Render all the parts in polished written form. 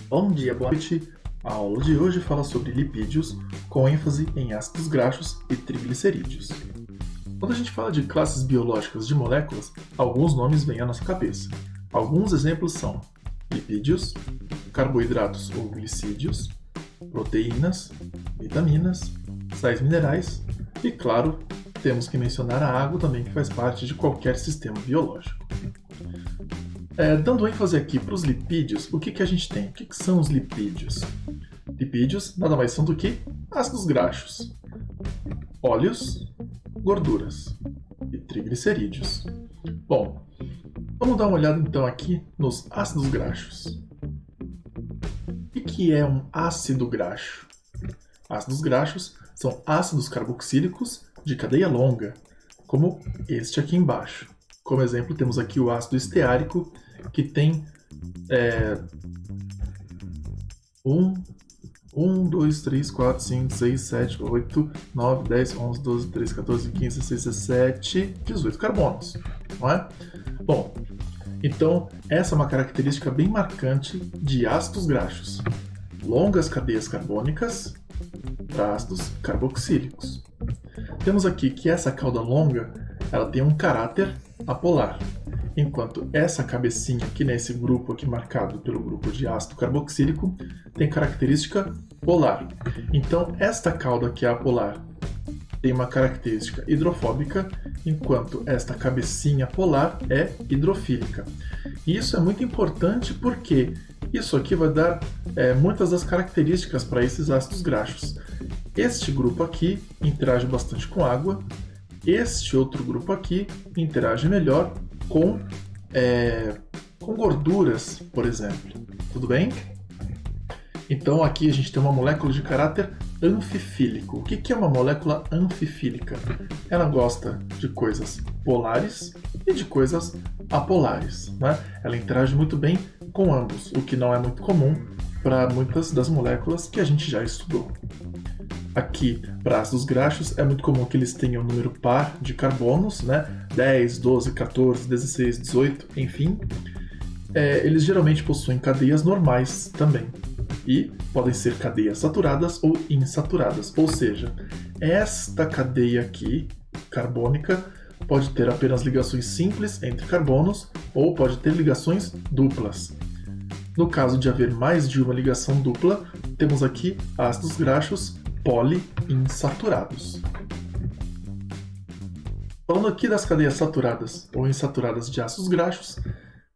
Bom dia, boa noite. A aula de hoje fala sobre lipídios, com ênfase em ácidos graxos e triglicerídeos. Quando a gente fala de classes biológicas de moléculas, alguns nomes vêm à nossa cabeça. Alguns exemplos são lipídios, carboidratos ou glicídios, proteínas, vitaminas, sais minerais e, claro, temos que mencionar a água também, que faz parte de qualquer sistema biológico. Dando ênfase aqui para os lipídios, o que a gente tem? O que são os lipídios? Lipídios nada mais são do que ácidos graxos, óleos, gorduras e triglicerídeos. Bom, vamos dar uma olhada então aqui nos ácidos graxos. O que é um ácido graxo? Ácidos graxos são ácidos carboxílicos de cadeia longa, como este aqui embaixo. Como exemplo, temos aqui o ácido esteárico, que tem 1, 2, 3, 4, 5, 6, 7, 8, 9, 10, 11, 12, 13, 14, 15, 16, 17, 18 carbonos, não é? Bom, então essa é uma característica bem marcante de ácidos graxos. Longas cadeias carbônicas para ácidos carboxílicos. Temos aqui que essa cauda longa ela tem um caráter apolar, enquanto essa cabecinha aqui nesse grupo aqui marcado pelo grupo de ácido carboxílico tem característica polar. Então esta cauda que é apolar tem uma característica hidrofóbica, enquanto esta cabecinha polar é hidrofílica. E isso é muito importante porque isso aqui vai dar muitas das características para esses ácidos graxos. Este grupo aqui interage bastante com água, este outro grupo aqui interage melhor com gorduras, por exemplo. Tudo bem? Então aqui a gente tem uma molécula de caráter anfifílico. O que é uma molécula anfifílica? Ela gosta de coisas polares e de coisas apolares, né? Ela interage muito bem com ambos, o que não é muito comum para muitas das moléculas que a gente já estudou. Aqui, para ácidos graxos, é muito comum que eles tenham um número par de carbonos, né? 10, 12, 14, 16, 18, enfim. Eles geralmente possuem cadeias normais também. E podem ser cadeias saturadas ou insaturadas. Ou seja, esta cadeia aqui, carbônica, pode ter apenas ligações simples entre carbonos ou pode ter ligações duplas. No caso de haver mais de uma ligação dupla, temos aqui ácidos graxos poliinsaturados. Falando aqui das cadeias saturadas ou insaturadas de ácidos graxos,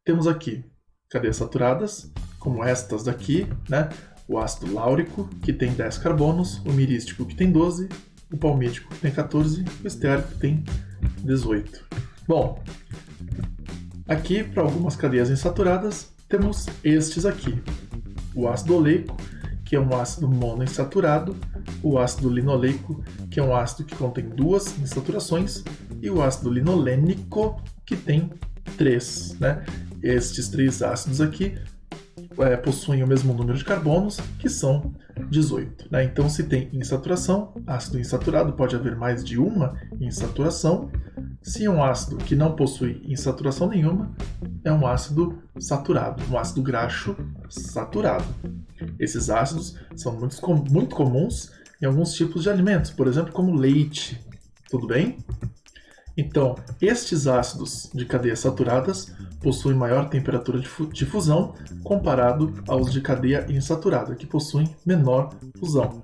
temos aqui cadeias saturadas, como estas daqui, né? O ácido láurico, que tem 10 carbonos, o mirístico, que tem 12, o palmítico, que tem 14, o esteárico, que tem 18. Bom, aqui para algumas cadeias insaturadas, temos estes aqui. O ácido oleico, que é um ácido monoinsaturado, o ácido linoleico, que é um ácido que contém 2 insaturações, e o ácido linolênico, que tem 3, né? Estes 3 ácidos aqui possuem o mesmo número de carbonos, que são 18. Né? Então, se tem insaturação, ácido insaturado, pode haver mais de uma insaturação. Se é um ácido que não possui insaturação nenhuma, é um ácido saturado, um ácido graxo saturado. Esses ácidos são muito comuns em alguns tipos de alimentos, por exemplo, como leite. Tudo bem? Então, estes ácidos de cadeias saturadas possuem maior temperatura de fusão comparado aos de cadeia insaturada, que possuem menor fusão.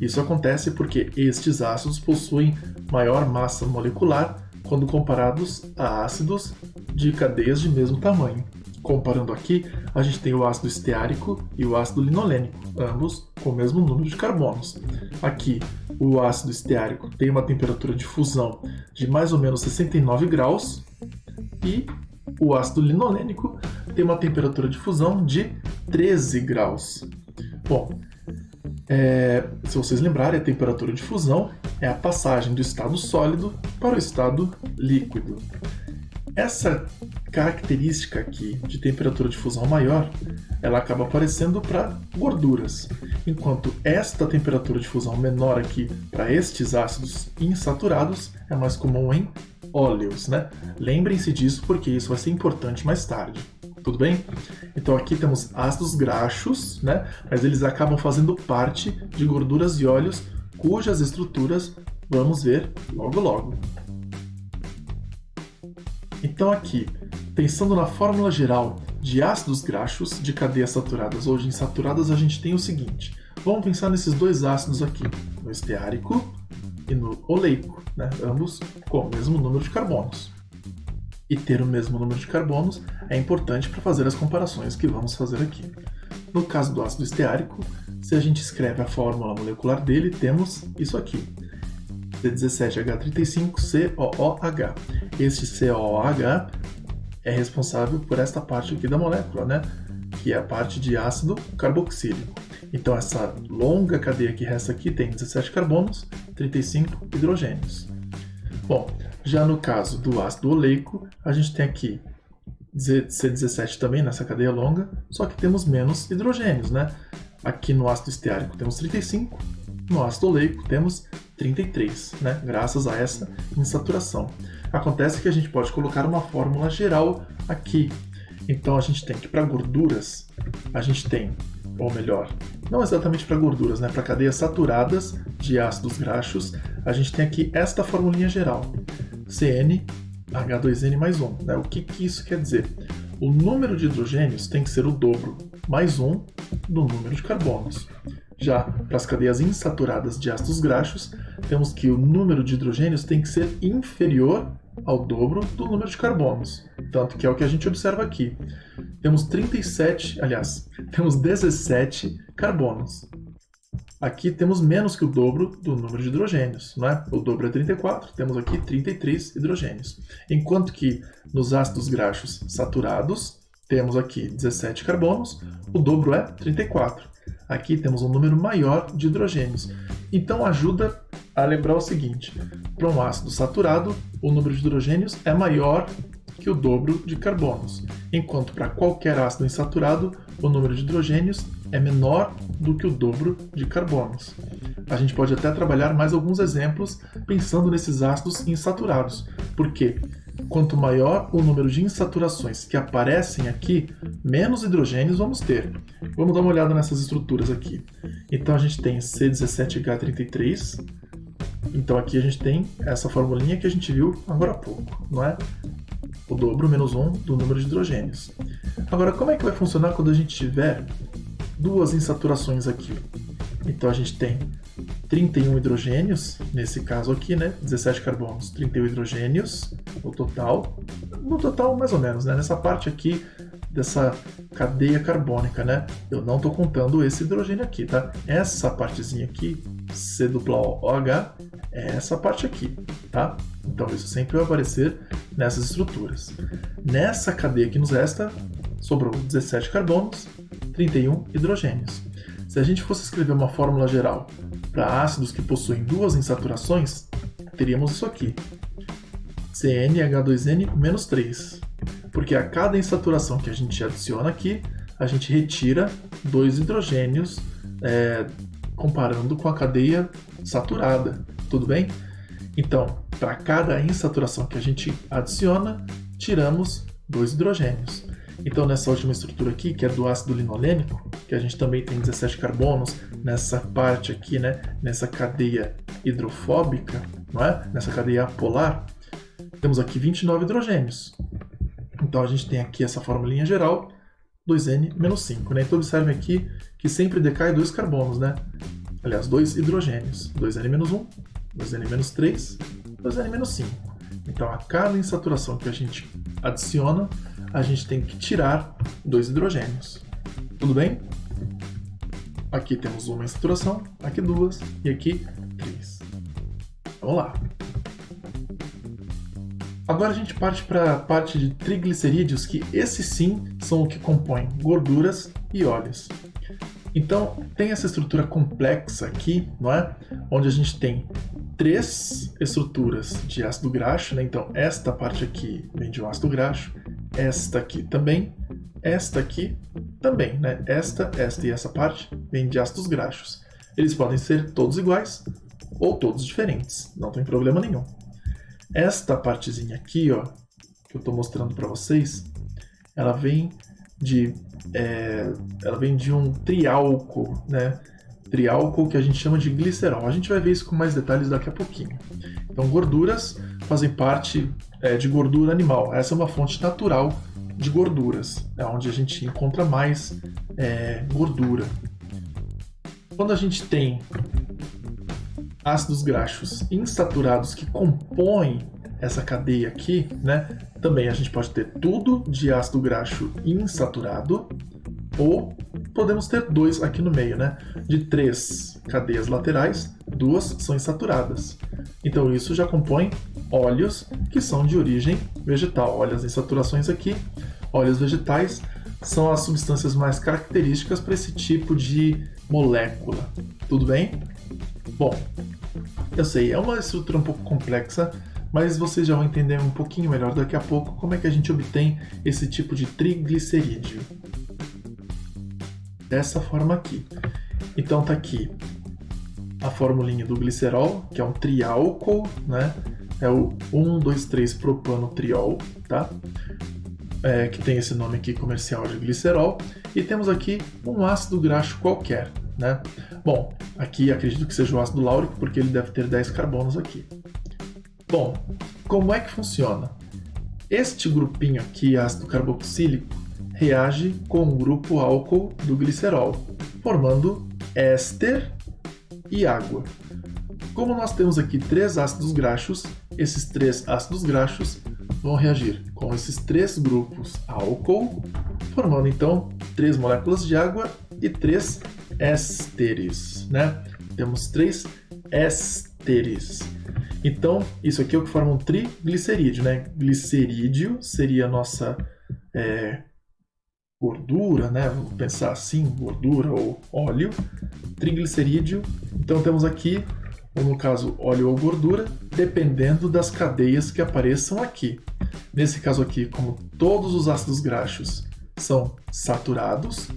Isso acontece porque estes ácidos possuem maior massa molecular quando comparados a ácidos de cadeias de mesmo tamanho. Comparando aqui, a gente tem o ácido esteárico e o ácido linolênico, ambos com o mesmo número de carbonos. Aqui, o ácido esteárico tem uma temperatura de fusão de mais ou menos 69 graus e o ácido linolênico tem uma temperatura de fusão de 13 graus. Bom, se vocês lembrarem, a temperatura de fusão é a passagem do estado sólido para o estado líquido. Essa característica aqui de temperatura de fusão maior, ela acaba aparecendo para gorduras, enquanto esta temperatura de fusão menor aqui para estes ácidos insaturados é mais comum em óleos, né? Lembrem-se disso porque isso vai ser importante mais tarde. tudo bem? Então aqui temos ácidos graxos, né? Mas eles acabam fazendo parte de gorduras e óleos cujas estruturas vamos ver logo logo. Então aqui, pensando na fórmula geral de ácidos graxos de cadeias saturadas ou de insaturadas, a gente tem o seguinte. Vamos pensar nesses dois ácidos aqui, no esteárico e no oleico, né? Ambos com o mesmo número de carbonos. E ter o mesmo número de carbonos é importante para fazer as comparações que vamos fazer aqui. No caso do ácido esteárico, se a gente escreve a fórmula molecular dele, temos isso aqui. C17H35COOH. Este COOH é responsável por esta parte aqui da molécula, né? Que é a parte de ácido carboxílico. Então essa longa cadeia que resta aqui tem 17 carbonos, 35 hidrogênios. Bom, já no caso do ácido oleico, a gente tem aqui C17 também nessa cadeia longa, só que temos menos hidrogênios, né? Aqui no ácido esteárico temos 35, no ácido oleico temos 33, né? Graças a essa insaturação. Acontece que a gente pode colocar uma fórmula geral aqui. Então a gente tem que para gorduras, a gente tem, ou melhor, não exatamente para gorduras, né? Para cadeias saturadas de ácidos graxos, a gente tem aqui esta formulinha geral. CnH2n mais 1. Né? O que isso quer dizer? O número de hidrogênios tem que ser o dobro mais 1 do número de carbonos. Já para as cadeias insaturadas de ácidos graxos, temos que o número de hidrogênios tem que ser inferior ao dobro do número de carbonos. Tanto que é o que a gente observa aqui. Temos 17 carbonos. Aqui temos menos que o dobro do número de hidrogênios, não é? O dobro é 34, temos aqui 33 hidrogênios. Enquanto que nos ácidos graxos saturados, temos aqui 17 carbonos, o dobro é 34. Aqui temos um número maior de hidrogênios. Então ajuda a lembrar o seguinte, para um ácido saturado, o número de hidrogênios é maior que o dobro de carbonos, enquanto para qualquer ácido insaturado, o número de hidrogênios é menor do que o dobro de carbonos. A gente pode até trabalhar mais alguns exemplos pensando nesses ácidos insaturados, porque quanto maior o número de insaturações que aparecem aqui, menos hidrogênios vamos ter. Vamos dar uma olhada nessas estruturas aqui. Então a gente tem C17H33, então aqui a gente tem essa formulinha que a gente viu agora há pouco, não é? O dobro menos 1 do número de hidrogênios. Agora, como é que vai funcionar quando a gente tiver duas insaturações aqui? Então a gente tem 31 hidrogênios, nesse caso aqui, né? 17 carbonos, 31 hidrogênios no total mais ou menos, né? Nessa parte aqui dessa cadeia carbônica, né? Eu não estou contando esse hidrogênio aqui, tá? Essa partezinha aqui, COOH, é essa parte aqui, tá? Então isso sempre vai aparecer nessas estruturas. Nessa cadeia que nos resta, sobrou 17 carbonos, 31 hidrogênios. Se a gente fosse escrever uma fórmula geral para ácidos que possuem duas insaturações, teríamos isso aqui. CnH2n menos 3. Porque a cada insaturação que a gente adiciona aqui, a gente retira 2 hidrogênios, comparando com a cadeia saturada. Tudo bem? Então, para cada insaturação que a gente adiciona, tiramos 2 hidrogênios. Então, nessa última estrutura aqui, que é do ácido linolênico, que a gente também tem 17 carbonos, nessa parte aqui, né, nessa cadeia hidrofóbica, não é? Nessa cadeia apolar, temos aqui 29 hidrogênios. Então, a gente tem aqui essa formulinha geral, 2n menos 5. Né? Então, observem aqui que sempre decai 2 carbonos, né? Aliás, 2 hidrogênios. 2n menos 1, 2n menos 3, 2n menos 5. Então, a cada insaturação que a gente adiciona, a gente tem que tirar 2 hidrogênios. Tudo bem? Aqui temos uma insaturação, aqui 2 e aqui 3. Vamos lá. Agora a gente parte para a parte de triglicerídeos, que esses sim são o que compõem gorduras e óleos. Então, tem essa estrutura complexa aqui, não é? Onde a gente tem 3 estruturas de ácido graxo, né? Então, esta parte aqui vem de um ácido graxo, esta aqui também, né? Esta e essa parte vem de ácidos graxos. Eles podem ser todos iguais ou todos diferentes, não tem problema nenhum. Esta partezinha aqui, ó, que eu estou mostrando para vocês, ela vem ela vem de um triálcool, né? Triálcool que a gente chama de glicerol. A gente vai ver isso com mais detalhes daqui a pouquinho. Então, gorduras fazem parte de gordura animal. Essa é uma fonte natural de gorduras, é onde a gente encontra mais gordura. Quando a gente tem ácidos graxos insaturados que compõem essa cadeia aqui, né? Também a gente pode ter tudo de ácido graxo insaturado, ou podemos ter dois aqui no meio, né? De 3 cadeias laterais, 2 são insaturadas. Então isso já compõe óleos que são de origem vegetal. Olha as insaturações aqui. Óleos vegetais são as substâncias mais características para esse tipo de molécula. Tudo bem? Bom, eu sei, é uma estrutura um pouco complexa, mas vocês já vão entender um pouquinho melhor daqui a pouco como é que a gente obtém esse tipo de triglicerídeo. Dessa forma aqui. Então tá aqui a formulinha do glicerol, que é um triálcool, né? É o 1,2,3-propanotriol, tá? Que tem esse nome aqui comercial de glicerol. E temos aqui um ácido graxo qualquer, né? Bom, aqui acredito que seja o ácido láurico, porque ele deve ter 10 carbonos aqui. Bom, como é que funciona? Este grupinho aqui, ácido carboxílico, reage com o grupo álcool do glicerol, formando éster e água. Como nós temos aqui 3 ácidos graxos, esses 3 ácidos graxos vão reagir com esses 3 grupos álcool, formando então 3 moléculas de água e 3 ésteres, né? Temos 3 ésteres. Então, isso aqui é o que forma um triglicerídeo, né? Glicerídeo seria a nossa gordura, né? Vamos pensar assim, gordura ou óleo. Triglicerídeo. Então temos aqui, ou no caso, óleo ou gordura, dependendo das cadeias que apareçam aqui. Nesse caso aqui, como todos os ácidos graxos são saturados,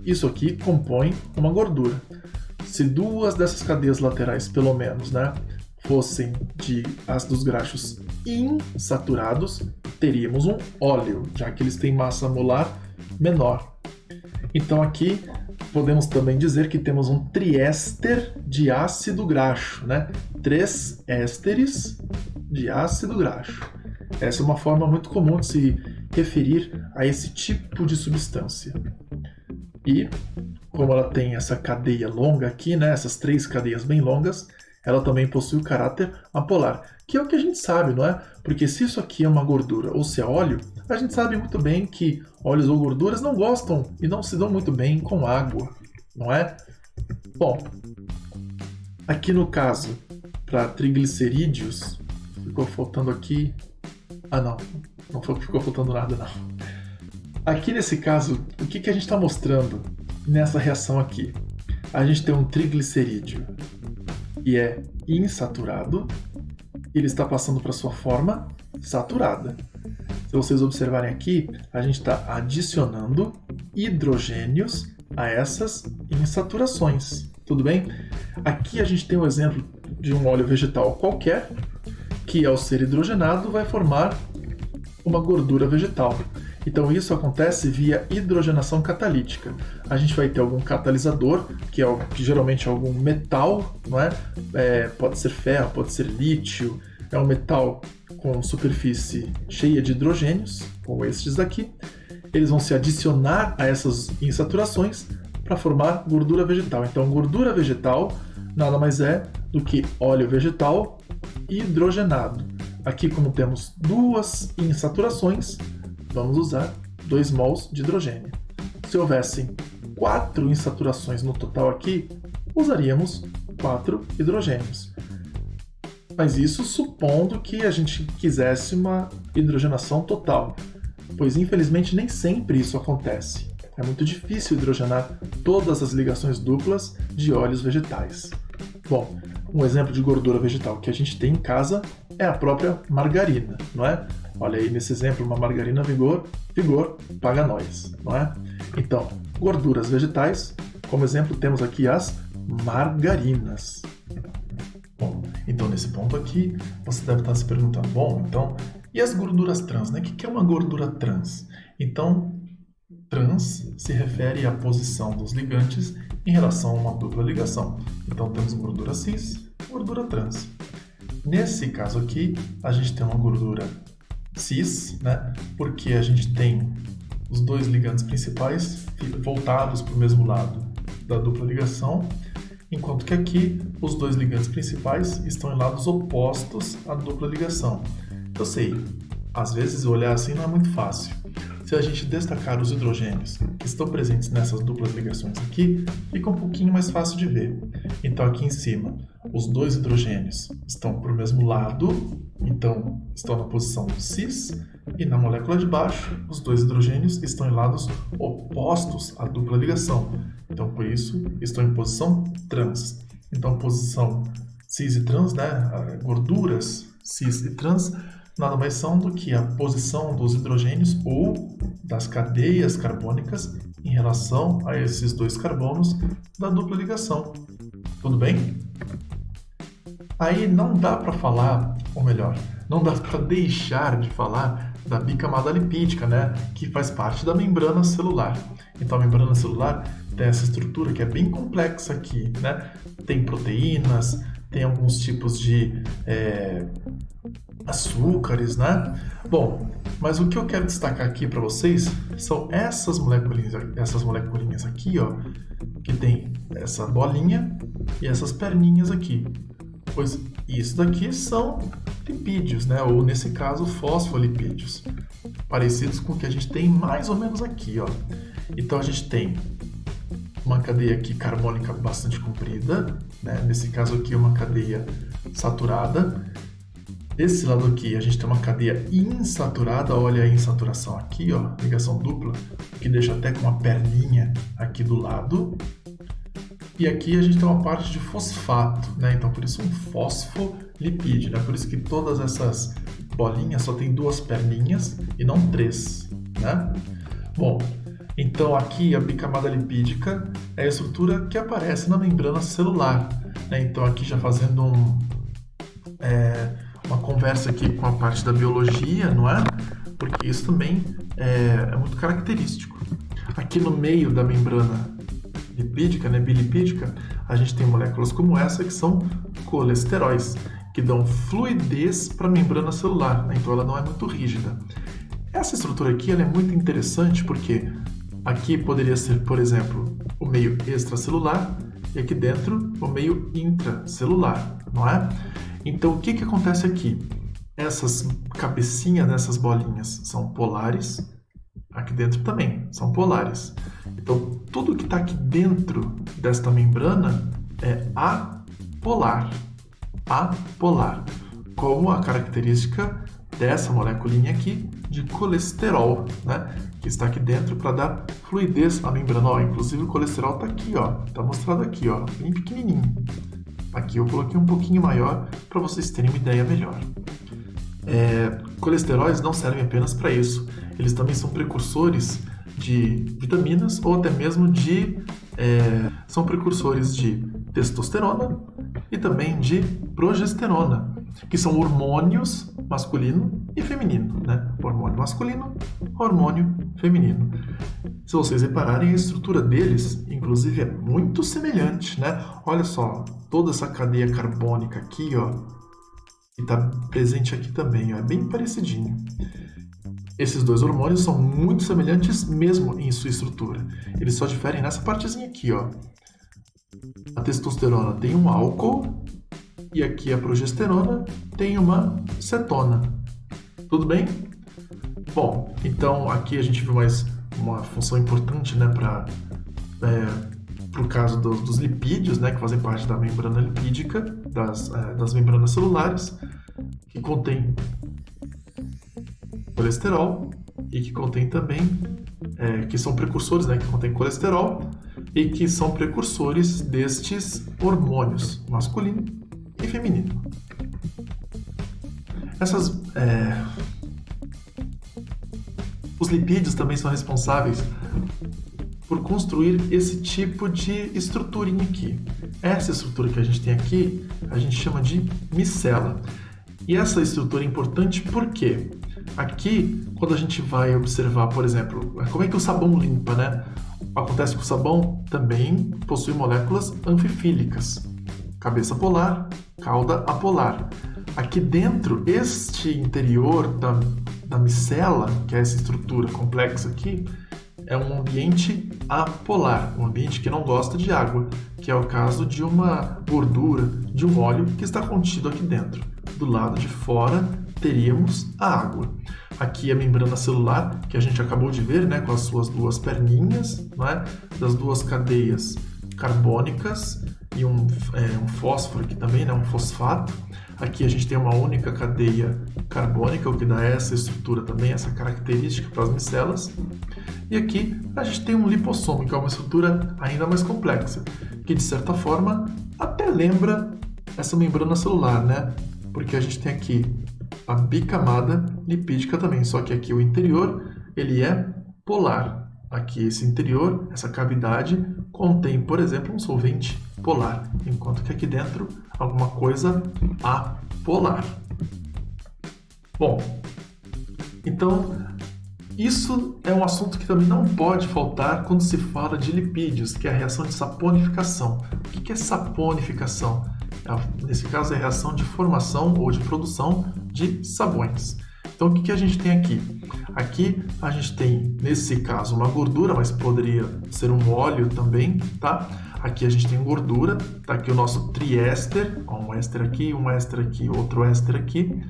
isso aqui compõe uma gordura. Se 2 dessas cadeias laterais, pelo menos, né, fossem de ácidos graxos insaturados, teríamos um óleo, já que eles têm massa molar menor. Então aqui podemos também dizer que temos um triéster de ácido graxo, né? 3 ésteres de ácido graxo. Essa é uma forma muito comum de se referir a esse tipo de substância. E como ela tem essa cadeia longa aqui, né? Essas 3 cadeias bem longas, ela também possui o caráter apolar, que é o que a gente sabe, não é? Porque se isso aqui é uma gordura ou se é óleo, a gente sabe muito bem que óleos ou gorduras não gostam e não se dão muito bem com água, não é? Bom, aqui no caso, para triglicerídeos, ficou faltando aqui... Ah, não ficou faltando nada, não. Aqui nesse caso, o que a gente está mostrando nessa reação aqui? A gente tem um triglicerídeo e é insaturado, ele está passando para sua forma saturada. Se vocês observarem aqui, a gente está adicionando hidrogênios a essas insaturações, tudo bem? Aqui a gente tem um exemplo de um óleo vegetal qualquer, que ao ser hidrogenado vai formar uma gordura vegetal. Então isso acontece via hidrogenação catalítica. A gente vai ter algum catalisador, que geralmente é algum metal, não é? Pode ser ferro, pode ser lítio, é um metal com superfície cheia de hidrogênios, como estes daqui. Eles vão se adicionar a essas insaturações para formar gordura vegetal. Então gordura vegetal nada mais é do que óleo vegetal hidrogenado. Aqui, como temos 2 insaturações, vamos usar 2 mols de hidrogênio. Se houvessem 4 insaturações no total aqui, usaríamos 4 hidrogênios. Mas isso supondo que a gente quisesse uma hidrogenação total, pois infelizmente nem sempre isso acontece. É muito difícil hidrogenar todas as ligações duplas de óleos vegetais. Bom, um exemplo de gordura vegetal que a gente tem em casa é a própria margarina, não é? Olha aí nesse exemplo, uma margarina Vigor paga nós, não é? Então, gorduras vegetais, como exemplo, temos aqui as margarinas. Bom, então nesse ponto aqui, você deve estar se perguntando, bom, então, e as gorduras trans, né? O que é uma gordura trans? Então, trans se refere à posição dos ligantes em relação a uma dupla ligação. Então temos gordura cis, gordura trans. Nesse caso aqui, a gente tem uma gordura cis, né? Porque a gente tem os dois ligantes principais voltados para o mesmo lado da dupla ligação, enquanto que aqui os dois ligantes principais estão em lados opostos à dupla ligação. Eu sei, às vezes olhar assim não é muito fácil. Se a gente destacar os hidrogênios que estão presentes nessas duplas ligações aqui, fica um pouquinho mais fácil de ver. Então aqui em cima, os dois hidrogênios estão para o mesmo lado, então estão na posição cis, e na molécula de baixo, os dois hidrogênios estão em lados opostos à dupla ligação. Então por isso estão em posição trans. Então posição cis e trans, né? Gorduras cis e trans, nada mais são do que a posição dos hidrogênios ou das cadeias carbônicas em relação a esses dois carbonos da dupla ligação. Tudo bem? Aí não dá para falar, ou melhor, não dá para deixar de falar da bicamada lipídica, né, que faz parte da membrana celular. Então a membrana celular tem essa estrutura que é bem complexa aqui, né? Tem proteínas, tem alguns tipos de açúcares, né? Bom, mas o que eu quero destacar aqui para vocês são essas moleculinhas aqui, ó, que tem essa bolinha e essas perninhas aqui. Pois isso daqui são lipídios, né? Ou nesse caso, fosfolipídios, parecidos com o que a gente tem mais ou menos aqui, ó. Então a gente tem uma cadeia aqui carbônica bastante comprida, né? Nesse caso aqui uma cadeia saturada. Desse lado aqui a gente tem uma cadeia insaturada, olha a insaturação aqui, ó, ligação dupla, que deixa até com uma perninha aqui do lado. E aqui a gente tem uma parte de fosfato, né? Então por isso um fosfolipídio, né? Por isso que todas essas bolinhas só tem duas perninhas e não três, né? Bom, então aqui a bicamada lipídica é a estrutura que aparece na membrana celular, né? Então aqui já fazendo uma conversa aqui com a parte da biologia, não é? Porque isso também é muito característico. Aqui no meio da membrana lipídica, né, bilipídica, a gente tem moléculas como essa que são colesteróis, que dão fluidez para a membrana celular, né? Então ela não é muito rígida. Essa estrutura aqui ela é muito interessante porque aqui poderia ser, por exemplo, o meio extracelular e aqui dentro o meio intracelular, não é? Então o que acontece aqui? Essas cabecinhas dessas bolinhas são polares, aqui dentro também são polares. Então tudo que está aqui dentro desta membrana é apolar, como a característica dessa moleculinha aqui de colesterol, né? Que está aqui dentro para dar fluidez à membrana. Ó, inclusive o colesterol está aqui, ó, está mostrado aqui, ó, bem pequenininho. Aqui eu coloquei um pouquinho maior para vocês terem uma ideia melhor. Colesteróis não servem apenas para isso, eles também são precursores de vitaminas ou até mesmo são precursores de testosterona e também de progesterona, que são hormônios masculino e feminino, né? Hormônio masculino, hormônio feminino. Se vocês repararem, a estrutura deles, inclusive, é muito semelhante, né? Olha só, toda essa cadeia carbônica aqui, ó, e está presente aqui também, ó, é bem parecidinho. Esses dois hormônios são muito semelhantes mesmo em sua estrutura. Eles só diferem nessa partezinha aqui, ó. A testosterona tem um álcool e aqui a progesterona tem uma cetona. Tudo bem? Bom, então aqui a gente viu mais uma função importante, né, para o caso dos lipídios, né, que fazem parte da membrana lipídica, das membranas celulares, que contém colesterol e que contém também, que são precursores, né, que contém colesterol e que são precursores destes hormônios masculino e feminino. Os lipídios também são responsáveis por construir esse tipo de estruturinha aqui. Essa estrutura que a gente tem aqui, a gente chama de micela. E essa estrutura é importante por quê? Aqui, quando a gente vai observar, por exemplo, como é que o sabão limpa, né? Acontece que o sabão também possui moléculas anfifílicas. Cabeça polar, cauda apolar. Aqui dentro, este interior da micela, que é essa estrutura complexa aqui, é um ambiente apolar, um ambiente que não gosta de água, que é o caso de uma gordura, de um óleo que está contido aqui dentro. Do lado de fora, teríamos a água. Aqui a membrana celular, que a gente acabou de ver, né, com as suas duas perninhas, né, das duas cadeias carbônicas e um fósforo aqui também, né, um fosfato. Aqui a gente tem uma única cadeia carbônica, o que dá essa estrutura também, essa característica para as micelas. E aqui a gente tem um lipossomo, que é uma estrutura ainda mais complexa, que de certa forma até lembra essa membrana celular, né? Porque a gente tem aqui a bicamada lipídica também, só que aqui o interior ele é polar. Aqui esse interior, essa cavidade, contém, por exemplo, um solvente polar, enquanto que aqui dentro alguma coisa apolar. Bom, então isso é um assunto que também não pode faltar quando se fala de lipídios, que é a reação de saponificação. O que é saponificação? Nesse caso é a reação de formação ou de produção de sabões. Então o que a gente tem aqui? Aqui a gente tem, nesse caso, uma gordura, mas poderia ser um óleo também, tá? Aqui a gente tem gordura, tá aqui o nosso triéster, um éster aqui, outro éster aqui.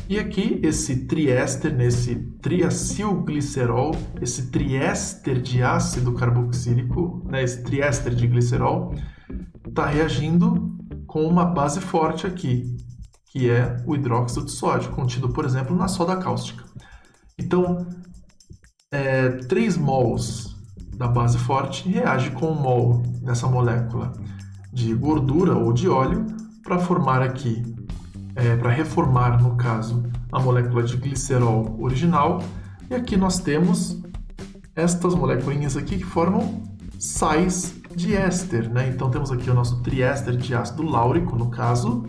E aqui esse triéster, nesse triacilglicerol, esse triéster de ácido carboxílico, né, esse triéster de glicerol, está reagindo com uma base forte aqui, que é o hidróxido de sódio, contido, por exemplo, na soda cáustica. Então, 3 mols da base forte reage com 1 mol dessa molécula de gordura ou de óleo para formar aqui, para reformar, no caso, a molécula de glicerol original. E aqui nós temos estas moléculas aqui que formam sais de éster, né? Então temos aqui o nosso triéster de ácido láurico, no caso.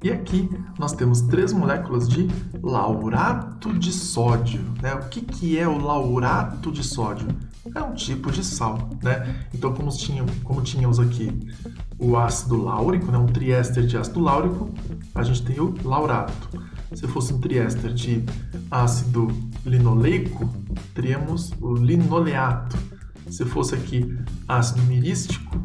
E aqui nós temos 3 moléculas de laurato de sódio, né? O que é o laurato de sódio? É um tipo de sal, né? Então, como tínhamos aqui o ácido láurico, né? Um triéster de ácido láurico, a gente tem o laurato. Se fosse um triéster de ácido linoleico, teríamos o linoleato. Se fosse aqui ácido mirístico,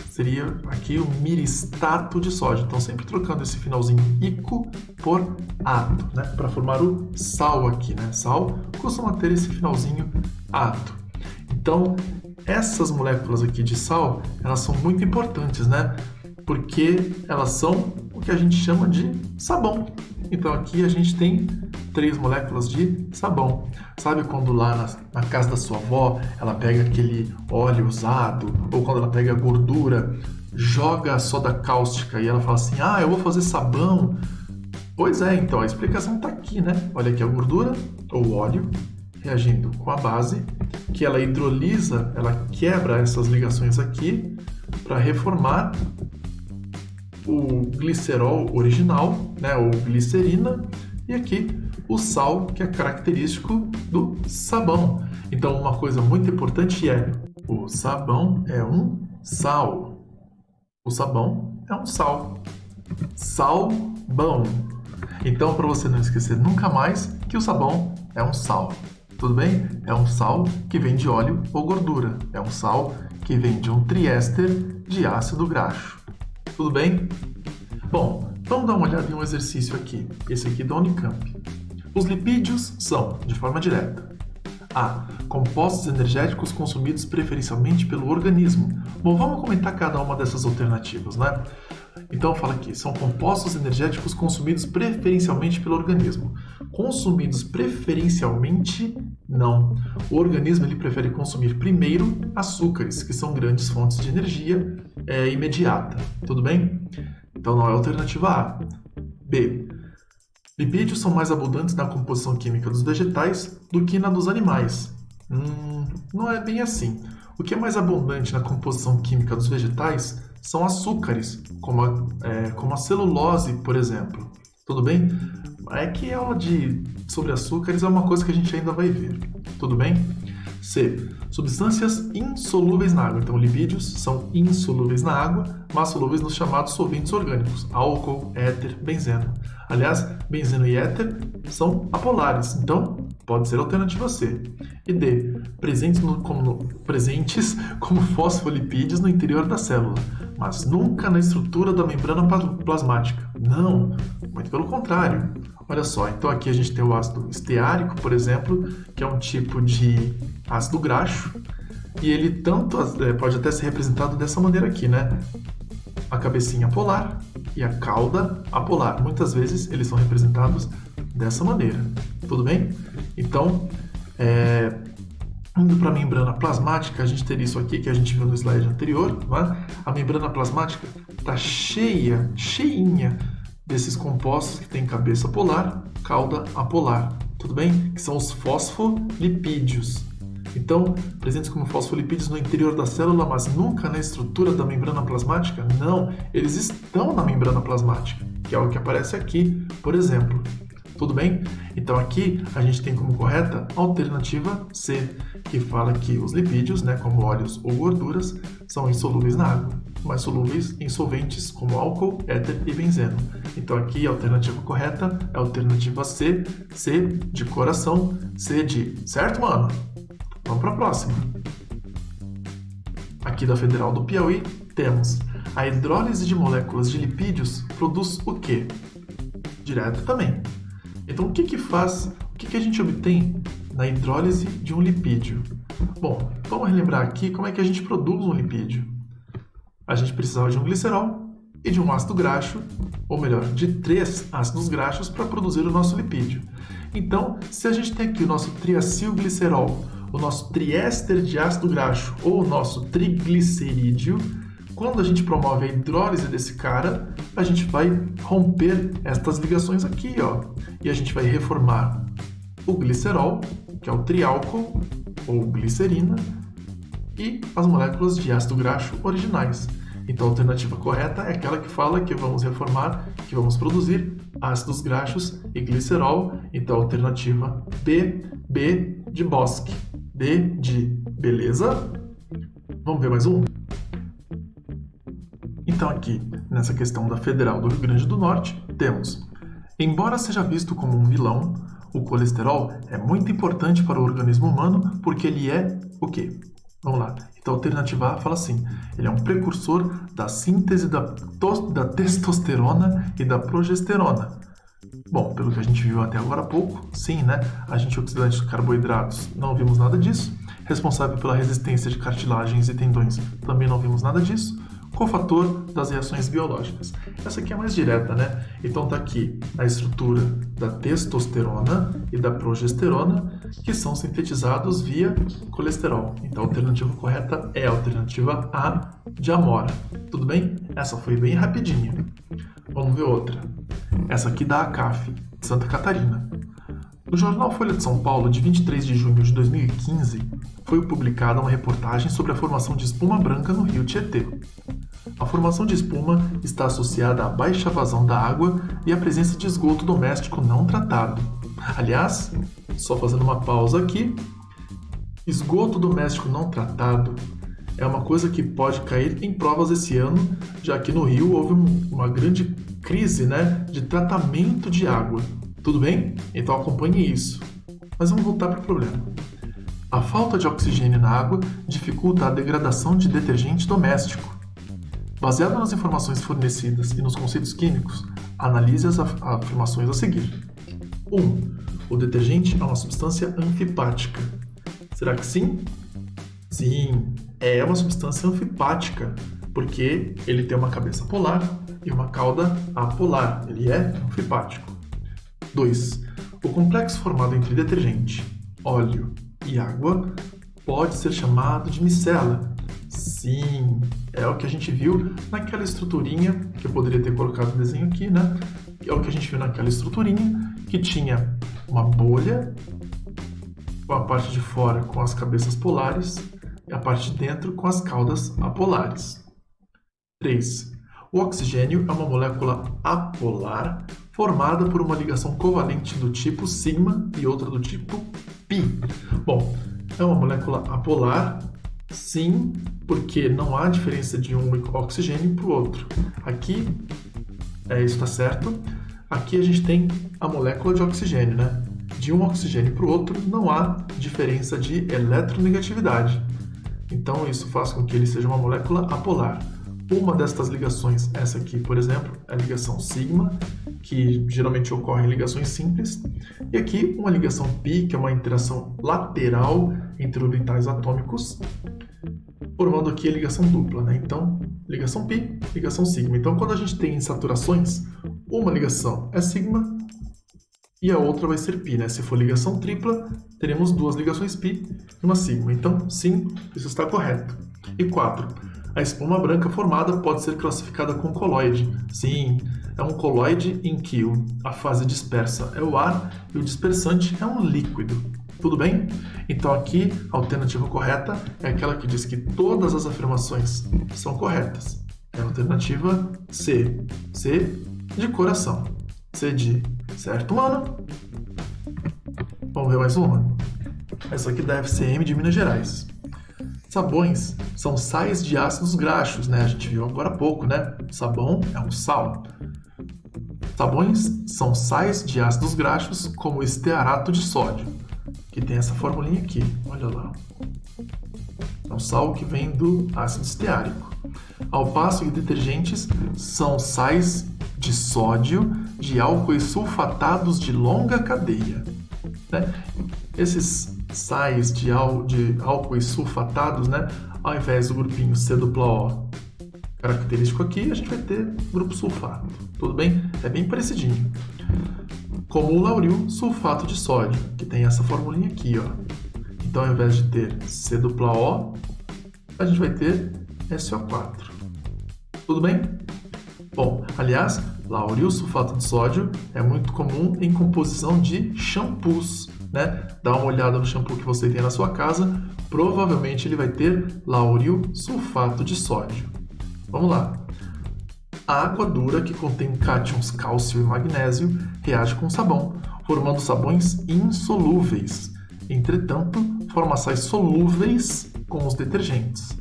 seria aqui o miristato de sódio. Então, sempre trocando esse finalzinho ico por ato, né? Para formar o sal aqui, né? Sal costuma ter esse finalzinho ato. Então, essas moléculas aqui de sal, elas são muito importantes, né? Porque elas são o que a gente chama de sabão. Então, aqui a gente tem 3 moléculas de sabão. Sabe quando lá na casa da sua avó, ela pega aquele óleo usado, ou quando ela pega a gordura, joga a soda cáustica e ela fala assim, eu vou fazer sabão. Pois é, então a explicação está aqui, né? Olha aqui a gordura, ou óleo, reagindo com a base, que ela hidrolisa, ela quebra essas ligações aqui para reformar o glicerol original, né, ou glicerina, e aqui o sal, que é característico do sabão. Então, uma coisa muito importante é: o sabão é um sal. O sabão é um sal. Salbão. Então, para você não esquecer nunca mais que o sabão é um sal. Tudo bem? É um sal que vem de óleo ou gordura. É um sal que vem de um triéster de ácido graxo. Tudo bem? Bom, vamos dar uma olhada em um exercício aqui. Esse aqui da Unicamp. Os lipídios são, de forma direta, A. Compostos energéticos consumidos preferencialmente pelo organismo. Bom, vamos comentar cada uma dessas alternativas, né? Então fala aqui, são compostos energéticos consumidos preferencialmente pelo organismo. Consumidos preferencialmente, não. O organismo ele prefere consumir primeiro açúcares, que são grandes fontes de energia imediata. Tudo bem? Então não é a alternativa A. B. Lipídios são mais abundantes na composição química dos vegetais do que na dos animais. Não é bem assim. O que é mais abundante na composição química dos vegetais são açúcares, como a celulose, por exemplo. Tudo bem? É que aula sobre açúcares é uma coisa que a gente ainda vai ver. Tudo bem? C. Substâncias insolúveis na água. Então, lipídios são insolúveis na água, mas solúveis nos chamados solventes orgânicos, álcool, éter, benzeno. Aliás, benzeno e éter são apolares, então pode ser a alternativa C. E D. Presentes como fosfolipídios no interior da célula, mas nunca na estrutura da membrana plasmática. Não, muito pelo contrário. Olha só, então aqui a gente tem o ácido esteárico, por exemplo, que é um tipo de ácido graxo, e ele pode até ser representado dessa maneira aqui, né? A cabecinha polar e a cauda apolar. Muitas vezes eles são representados dessa maneira. Tudo bem? Então, indo para a membrana plasmática, a gente teria isso aqui que a gente viu no slide anterior. Né? A membrana plasmática está cheinha desses compostos que tem cabeça polar, cauda apolar. Tudo bem? Que são os fosfolipídios. Então, presentes como fosfolipídios no interior da célula, mas nunca na estrutura da membrana plasmática? Não, eles estão na membrana plasmática, que é o que aparece aqui, por exemplo. Tudo bem? Então aqui a gente tem como correta a alternativa C, que fala que os lipídios, como óleos ou gorduras, são insolúveis na água, mas solúveis em solventes como álcool, éter e benzeno. Então aqui a alternativa correta é a alternativa C, C de coração, C de certo, mano? Vamos para a próxima. Aqui da Federal do Piauí temos a hidrólise de moléculas de lipídios produz o quê? Direto também. Então o que a gente obtém na hidrólise de um lipídio? Bom, vamos relembrar aqui como é que a gente produz um lipídio. A gente precisava de um glicerol e de um ácido graxo, ou melhor, de 3 ácidos graxos para produzir o nosso lipídio. Então, se a gente tem aqui o nosso triacilglicerol, o nosso triéster de ácido graxo ou o nosso triglicerídeo, quando a gente promove a hidrólise desse cara, a gente vai romper estas ligações aqui, ó, e a gente vai reformar o glicerol, que é o triálcool ou glicerina, e as moléculas de ácido graxo originais. Então a alternativa correta é aquela que fala que vamos reformar, que vamos produzir ácidos graxos e glicerol. Então a alternativa B de Bosque. B de beleza. Vamos ver mais um? Então aqui, nessa questão da Federal do Rio Grande do Norte, temos: embora seja visto como um vilão, o colesterol é muito importante para o organismo humano porque ele é o quê? Vamos lá. Então a alternativa A fala assim: ele é um precursor da síntese da testosterona e da progesterona. Bom, pelo que a gente viu até agora há pouco, sim, né? Agente oxidante de carboidratos, não vimos nada disso. Responsável pela resistência de cartilagens e tendões, também não vimos nada disso. Cofator das reações biológicas. Essa aqui é mais direta, né? Então tá aqui a estrutura da testosterona e da progesterona, que são sintetizados via colesterol. Então a alternativa correta é a alternativa A de Amora. Tudo bem? Essa foi bem rapidinha. Vamos ver outra. Essa aqui da ACAF, de Santa Catarina. No jornal Folha de São Paulo, de 23 de junho de 2015, foi publicada uma reportagem sobre a formação de espuma branca no rio Tietê. A formação de espuma está associada à baixa vazão da água e à presença de esgoto doméstico não tratado. Aliás, só fazendo uma pausa aqui, esgoto doméstico não tratado é uma coisa que pode cair em provas esse ano, já que no Rio houve uma grande crise, né, de tratamento de água. Tudo bem? Então acompanhe isso. Mas vamos voltar para o problema. A falta de oxigênio na água dificulta a degradação de detergente doméstico. Baseado nas informações fornecidas e nos conceitos químicos, analise as afirmações a seguir. 1. O detergente é uma substância anfipática. Será que sim? Sim, é uma substância anfipática, porque ele tem uma cabeça polar e uma cauda apolar. Ele é anfipático. 2. O complexo formado entre detergente, óleo e água pode ser chamado de micela. Sim, é o que a gente viu naquela estruturinha, que eu poderia ter colocado o desenho aqui, né? É o que a gente viu naquela estruturinha que tinha uma bolha, com a parte de fora com as cabeças polares e a parte de dentro com as caudas apolares. 3. O oxigênio é uma molécula apolar formada por uma ligação covalente do tipo sigma e outra do tipo pi. Bom, é uma molécula apolar, sim, porque não há diferença de um oxigênio para o outro. Aqui, isso está certo. Aqui a gente tem a molécula de oxigênio, né? De um oxigênio para o outro não há diferença de eletronegatividade. Então isso faz com que ele seja uma molécula apolar. Uma destas ligações, essa aqui, por exemplo, é a ligação sigma, que geralmente ocorre em ligações simples. E aqui uma ligação pi, que é uma interação lateral entre orbitais atômicos, formando aqui a ligação dupla, né? Então, ligação pi, ligação sigma. Então, quando a gente tem insaturações, uma ligação é sigma e a outra vai ser pi, né? Se for ligação tripla, teremos duas ligações pi e uma sigma. Então, sim, isso está correto. E 4. A espuma branca formada pode ser classificada como coloide. Sim, é um coloide em que a fase dispersa é o ar e o dispersante é um líquido. Tudo bem? Então aqui a alternativa correta é aquela que diz que todas as afirmações são corretas. É a alternativa C. C de coração. C de certo, mano? Vamos ver mais uma? Essa aqui deve ser M de Minas Gerais. Sabões são sais de ácidos graxos, né? A gente viu agora há pouco, né? Sabão é um sal. Sabões são sais de ácidos graxos, como o estearato de sódio, que tem essa formulinha aqui, olha lá. É um sal que vem do ácido esteárico. Ao passo que detergentes são sais de sódio de álcoois sulfatados de longa cadeia, né? Esses sais de álcoois sulfatados, né? Ao invés do grupinho C dupla O característico aqui, a gente vai ter grupo sulfato. Tudo bem? É bem parecidinho. Como o lauril sulfato de sódio, que tem essa formulinha aqui, ó. Então, ao invés de ter C dupla O, a gente vai ter SO4. Tudo bem? Bom, aliás, lauril sulfato de sódio é muito comum em composição de shampoos, né? Dá uma olhada no shampoo que você tem na sua casa, provavelmente ele vai ter lauril sulfato de sódio. Vamos lá. A água dura que contém cátions cálcio e magnésio reage com sabão, formando sabões insolúveis. Entretanto, forma sais solúveis com os detergentes.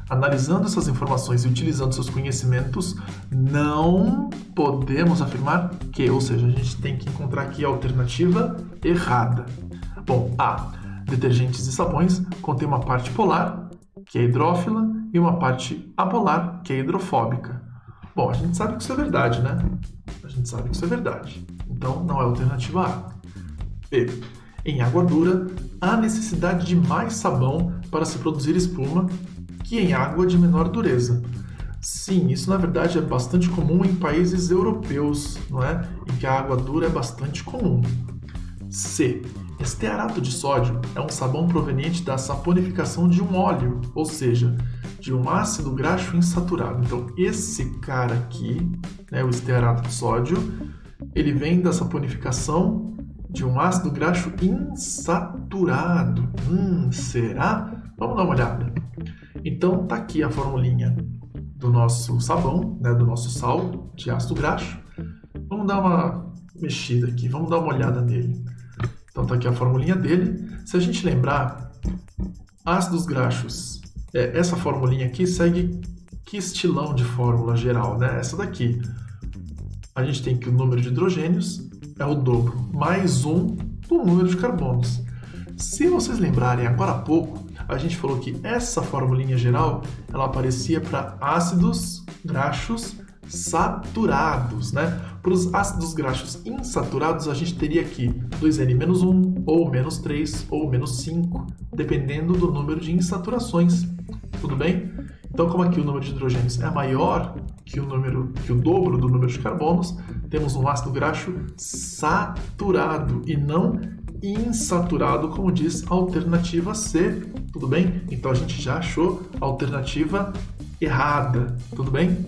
Analisando essas informações e utilizando seus conhecimentos, não podemos afirmar que, ou seja, a gente tem que encontrar aqui a alternativa errada. Bom, A. Detergentes e sabões contêm uma parte polar, que é hidrófila, e uma parte apolar, que é hidrofóbica. Bom, a gente sabe que isso é verdade, né? A gente sabe que isso é verdade. Então, não é a alternativa A. B. Em água dura, há necessidade de mais sabão para se produzir espuma que em água de menor dureza. Sim, isso na verdade é bastante comum em países europeus, não é? Em que a água dura é bastante comum. C. Estearato de sódio é um sabão proveniente da saponificação de um óleo, ou seja, de um ácido graxo insaturado. Então, esse cara aqui, né, o estearato de sódio, ele vem da saponificação de um ácido graxo insaturado. Será? Vamos dar uma olhada. Então, tá aqui a formulinha do nosso sabão, né, do nosso sal de ácido graxo. Vamos dar uma mexida aqui, vamos dar uma olhada nele. Então, tá aqui a formulinha dele. Se a gente lembrar, ácidos graxos, essa formulinha aqui segue que estilão de fórmula geral, né? Essa daqui. A gente tem que o número de hidrogênios é o dobro mais 1 do número de carbonos. Se vocês lembrarem, agora há pouco, a gente falou que essa formulinha geral, ela aparecia para ácidos graxos saturados, né? Para os ácidos graxos insaturados, a gente teria aqui 2N-1, ou -3, ou -5, dependendo do número de insaturações. Tudo bem? Então, como aqui o número de hidrogênios é maior que o dobro do número de carbonos, temos um ácido graxo saturado e não insaturado, como diz a alternativa C. Tudo bem? Então a gente já achou a alternativa errada. Tudo bem?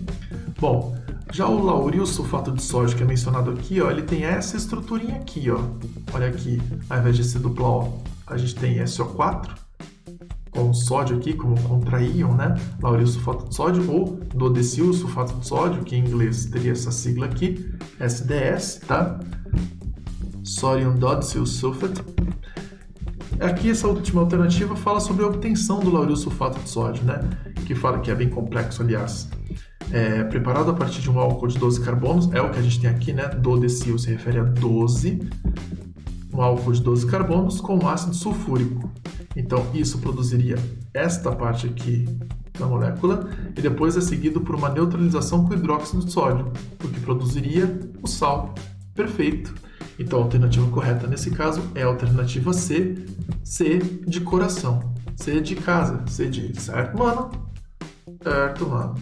Bom, Já o lauril sulfato de sódio, que é mencionado aqui, ó, ele tem essa estruturinha aqui, ó. Olha aqui, ao invés de ser duplo O, a gente tem SO4, com o sódio aqui como contraíon, né? Lauril sulfato de sódio, ou dodecil sulfato de sódio, que em inglês teria essa sigla aqui, SDS, tá? Sodium Dodecil Sulfate. Aqui, essa última alternativa fala sobre a obtenção do lauril sulfato de sódio, né? Que fala que é bem complexo, aliás. É preparado a partir de um álcool de 12 carbonos, é o que a gente tem aqui, né? Dodecil se refere a 12, um álcool de 12 carbonos com ácido sulfúrico. Então, isso produziria esta parte aqui da molécula e depois é seguido por uma neutralização com hidróxido de sódio, o que produziria o sal. Perfeito. Então, a alternativa correta nesse caso é a alternativa C, C de coração, C de casa, C de certo, mano? Certo, mano.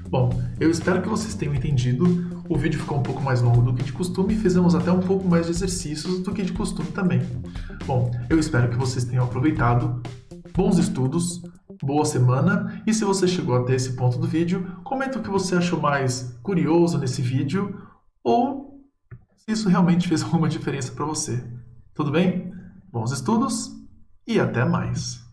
Bom, eu espero que vocês tenham entendido. O vídeo ficou um pouco mais longo do que de costume e fizemos até um pouco mais de exercícios do que de costume também. Bom, eu espero que vocês tenham aproveitado. Bons estudos, boa semana, e se você chegou até esse ponto do vídeo, comenta o que você achou mais curioso nesse vídeo ou se isso realmente fez alguma diferença para você. Tudo bem? Bons estudos e até mais!